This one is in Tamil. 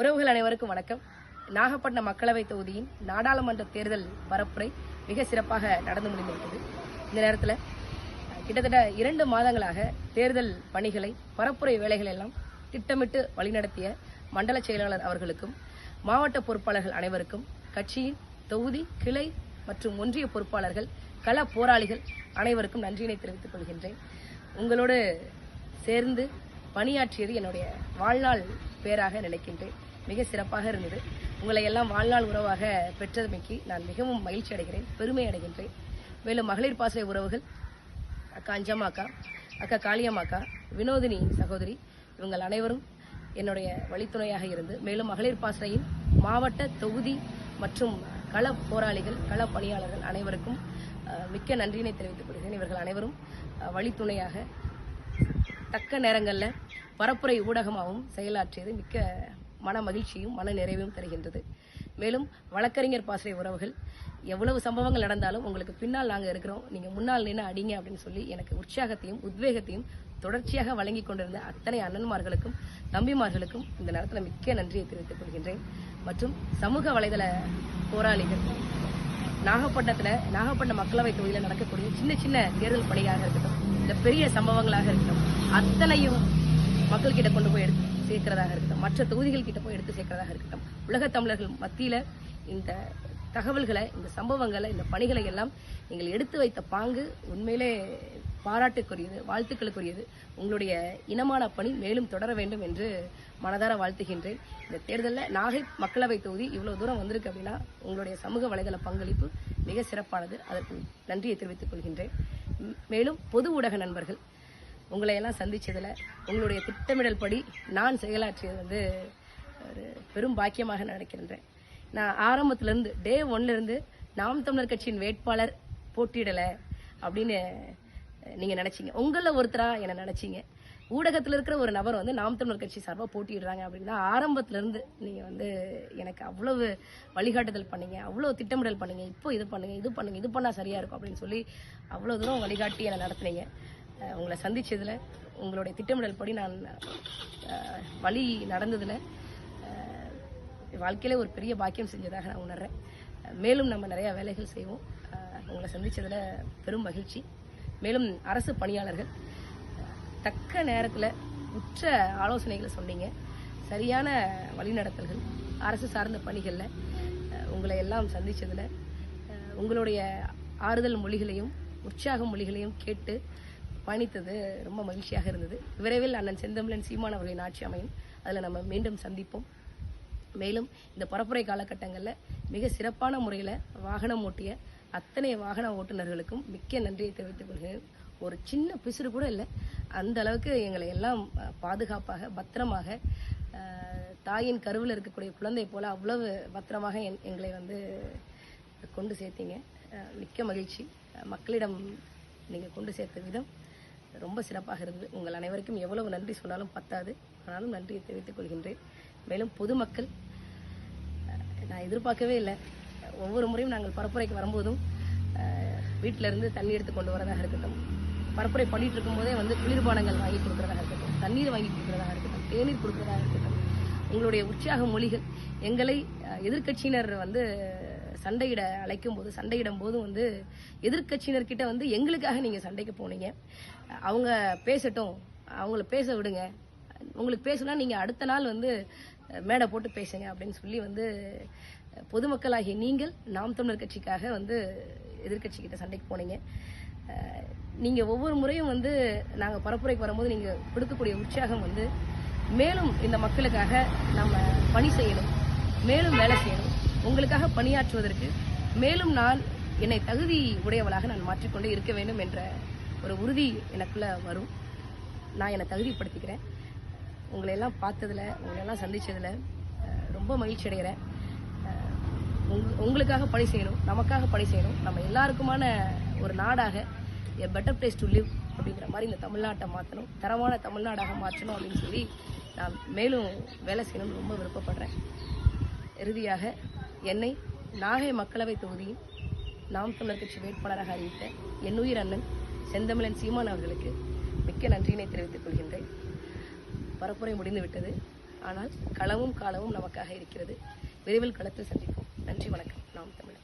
உறவுகள் அனைவருக்கும் வணக்கம். நாகப்பட்டினம் மக்களவை தொகுதியின் நாடாளுமன்ற தேர்தல் பரப்புரை மிக சிறப்பாக நடந்து முடிந்துவிட்டது. இந்த நேரத்தில் கிட்டத்தட்ட 2 மாதங்களாக தேர்தல் பணிகளை, பரப்புரை வேலைகள் எல்லாம் திட்டமிட்டு வழிநடத்திய மண்டல செயலாளர் அவர்களுக்கும், மாவட்ட பொறுப்பாளர்கள் அனைவருக்கும், கட்சியின் தொகுதி, கிளை மற்றும் ஒன்றிய பொறுப்பாளர்கள், கள போராளிகள் அனைவருக்கும் நன்றியினை தெரிவித்துக் கொள்கின்றேன். உங்களோடு சேர்ந்து பணியாற்றியது என்னுடைய வாழ்நாள் பேராக நினைக்கின்றேன். மிக சிறப்பாக இருந்தது. உங்களை எல்லாம் வாழ்நாள் உறவாக பெற்றமைக்கு நான் மிகவும் மகிழ்ச்சி அடைகிறேன், பெருமை அடைகின்றேன். மேலும் மகளிர் பாசறை உறவுகள் அக்கா அஞ்சம்மாக்கா, அக்கா காளியம்மாக்கா, வினோதினி சகோதரி, இவங்கள் அனைவரும் என்னுடைய வழித்துணையாக இருந்து, மேலும் மகளிர் பாசறையின் மாவட்ட, தொகுதி மற்றும் கள போராளிகள், கள பணியாளர்கள் அனைவருக்கும் மிக்க நன்றியினை தெரிவித்துக் கொள்கிறேன். இவர்கள் அனைவரும் வழித்துணையாக தக்க நேரங்களில் பரப்புரை ஊடகமாகவும் செயலாற்றியது மிக்க மன மகிழ்ச்சியும் மன நிறைவையும் தருகின்றது. மேலும் வழக்கறிஞர் பாசறை உறவுகள், எவ்வளவு சம்பவங்கள் நடந்தாலும் உங்களுக்கு பின்னால் நாங்கள் இருக்கிறோம், நீங்கள் முன்னால் நின்று அடிங்க அப்படின்னு சொல்லி எனக்கு உற்சாகத்தையும் உத்வேகத்தையும் தொடர்ச்சியாக வழங்கி கொண்டிருந்த அத்தனை அண்ணன்மார்களுக்கும் தம்பிமார்களுக்கும் இந்த நேரத்தில் மிக்க நன்றியை தெரிவித்துக் கொள்கின்றேன். மற்றும் சமூக வலைதள போராளிகள், நாகப்பட்டினம் மக்களவை தொகுதியில் நடக்கக்கூடிய சின்ன சின்ன தேர்தல் பணியாக இருக்கட்டும், இந்த பெரிய சம்பவங்களாக இருக்கட்டும், அத்தனையும் மக்கள்கிட்ட கொண்டு போய் எடுத்து சேர்க்கிறதாக இருக்கட்டும், மற்ற தொகுதிகள் கிட்ட போய் எடுத்து சேர்க்கிறதாக இருக்கட்டும், உலக தமிழர்கள் மத்தியில் இந்த தகவல்களை, இந்த சம்பவங்களை, இந்த பணிகளை எல்லாம் நீங்கள் எடுத்து வைத்த பாங்கு உண்மையிலே பாராட்டுக்குரியது, வாழ்த்துக்களுக்குரியது. உங்களுடைய இனமான பணி மேலும் தொடர வேண்டும் என்று மனதார வாழ்த்துகின்றேன். இந்த தேர்தலில் நாகை மக்களவை தொகுதி இவ்வளவு தூரம் வந்திருக்கு அப்படின்னா உங்களுடைய சமூக வலைதள பங்களிப்பு மிக சிறப்பானது. அதற்கு நன்றியை தெரிவித்துக் கொள்கின்றேன். மேலும் பொது ஊடக நண்பர்கள், உங்களை எல்லாம் சந்திச்சதுல உங்களுடைய திட்டமிடல் படி நான் செயலாற்றியது ஒரு பெரும் பாக்கியமாக நினைக்கின்றேன். நான் ஆரம்பத்திலிருந்து டே 1ல இருந்து நாம் தமிழர் கட்சியின் வேட்பாளர் போட்டியிடல அப்படின்னு நீங்க நினைச்சீங்க, உங்கள ஒருத்தரா என்ன நினைச்சீங்க. ஊடகத்தில் இருக்கிற ஒரு நபர் நாம் தமிழர் கட்சி சார்பாக போட்டியிடுறாங்க அப்படின்னா ஆரம்பத்துல இருந்து நீங்க எனக்கு அவ்வளவு வழிகாட்டுதல் பண்ணீங்க, அவ்வளவு திட்டமிடல் பண்ணீங்க. இப்போ இது பண்ணுங்க, இது பண்ணுங்க, இது பண்ணா சரியா இருக்கும் அப்படின்னு சொல்லி அவ்வளவு தூரம் வழிகாட்டி என்னை நடத்துனீங்க. உங்களை சந்திச்சதுல, உங்களுடைய திட்டமிடல் படி நான் வழி நடந்ததுல வாழ்க்கையில ஒரு பெரிய பாக்கியம் செஞ்சதாக நான் உணர்றேன். மேலும் நம்ம நிறைய வேலைகள் செய்வோம். உங்களை சந்திச்சதுல பெரும் மகிழ்ச்சி. மேலும் அரசு பணியாளர்கள் தக்க நேரத்தில் உற்ற ஆலோசனைகளை சொன்னீங்க, சரியான வழிநடத்தல்கள், அரசு சார்ந்த பணிகளில் உங்களை எல்லாம் சந்திச்சதுல உங்களுடைய ஆறுதல் மொழிகளையும் உற்சாக மொழிகளையும் கேட்டு பயணித்தது ரொம்ப மகிழ்ச்சியாக இருந்தது. விரைவில் அண்ணன் செந்தமிழன் சீமான் அவர்களின் ஆட்சி அமையும், அதில் நம்ம மீண்டும் சந்திப்போம். மேலும் இந்த பரப்புரை காலகட்டங்களில் மிக சிறப்பான முறையில் வாகனம் ஓட்டிய அத்தனை வாகன ஓட்டுநர்களுக்கும் மிக்க நன்றியை தெரிவித்துக் கொள்கிறேன். ஒரு சின்ன பிசுறு கூட இல்லை, அந்த அளவுக்கு எங்களை எல்லாம் பாதுகாப்பாக பத்திரமாக தாயின் கருவில் இருக்கக்கூடிய குழந்தை போல அவ்வளவு பத்திரமாக எங்களை கொண்டு சேர்த்தீங்க. மிக்க மகிழ்ச்சி. மக்களிடம் நீங்கள் கொண்டு சேர்த்த விதம் ரொம்ப சிறப்பாக இருந்தது. உங்கள் அனைவருக்கும் எவ்வளவு நன்றி சொன்னாலும் பத்தாது, ஆனாலும் நன்றியை தெரிவித்துக் கொள்கின்றேன். மேலும் பொதுமக்கள், நான் எதிர்பார்க்கவே இல்லை, ஒவ்வொரு முறையும் நாங்கள் பரப்புரைக்கு வரும்போதும் வீட்டில இருந்து தண்ணி எடுத்து கொண்டு வரதாக இருக்கட்டும், பரப்புரை பண்ணிட்டு இருக்கும்போதே குளிர்பானங்கள் வாங்கி கொடுக்கறதாக இருக்கட்டும், தண்ணீர் வாங்கி கொடுக்கறதாக இருக்கட்டும், தேநீர் கொடுக்கறதாக இருக்கட்டும், உங்களுடைய உற்சாக மொழிகள் எங்களை எதிர்கட்சியினர் சண்டையிட அழைக்கும் போது, சண்டையிடும் போது எதிர்கட்சியினர்கிட்ட எங்களுக்காக நீங்க சண்டைக்கு போனீங்க. அவங்க பேசட்டும், அவங்கள பேச விடுங்க, உங்களுக்கு பேசுனா நீங்க அடுத்த நாள் மேடை போட்டு பேசுங்க அப்படின்னு சொல்லி பொதுமக்களாகிய நீங்கள் நாம் தமிழர் கட்சிக்காக எதிர்கட்சி கிட்ட சண்டைக்கு போனீங்க. நீங்க ஒவ்வொரு முறையும் நாங்க பரப்புரைக்கு வரும்போது நீங்க கொடுக்கக்கூடிய உற்சாகம் மேலும் இந்த மக்களுக்காக நாம பணி செய்யணும், மேலும் வேலை செய்யணும், உங்களுக்காக பணியாற்றுவதற்கு மேலும் நான் என்னை தகுதி உடையவளாக நான் மாற்றிக்கொண்டு இருக்க வேண்டும் என்ற ஒரு உறுதி எனக்குள்ள வரும். நான் என்னை தகுதிப்படுத்திக்கிறேன். உங்களை எல்லாம் பார்த்ததுல, உங்களை எல்லாம் சந்திச்சதுல ரொம்ப மகிழ்ச்சி அடைகிறேன். உங்களுக்காக பணி செய்யணும், நமக்காக பணி செய்யணும், நம்ம எல்லாருக்குமான ஒரு நாடாக a better place to live அப்படிங்கிற மாதிரி இந்த தமிழ்நாட்டை மாற்றணும், தரமான தமிழ்நாடாக மாற்றணும் அப்படின்னு சொல்லி நான் மேலும் வேலை செய்யணும்னு ரொம்ப விருப்பப்படுறேன். இறுதியாக என்னை நாகை மக்களவை தொகுதியின் நாம் தமிழர் கட்சி வேட்பாளராக அறிவித்த என்னுயிர் அண்ணன் செந்தமிழன் சீமான் அவர்களுக்கு மிக்க நன்றியினை தெரிவித்துக் கொள்கின்றேன். பரப்புரை முடிந்துவிட்டது. ஆனால் களமும் காலமும் நமக்காக இருக்கிறது. விரைவில் களத்தில் சந்திப்போம். நன்றி, வணக்கம். நாம் தமிழர்.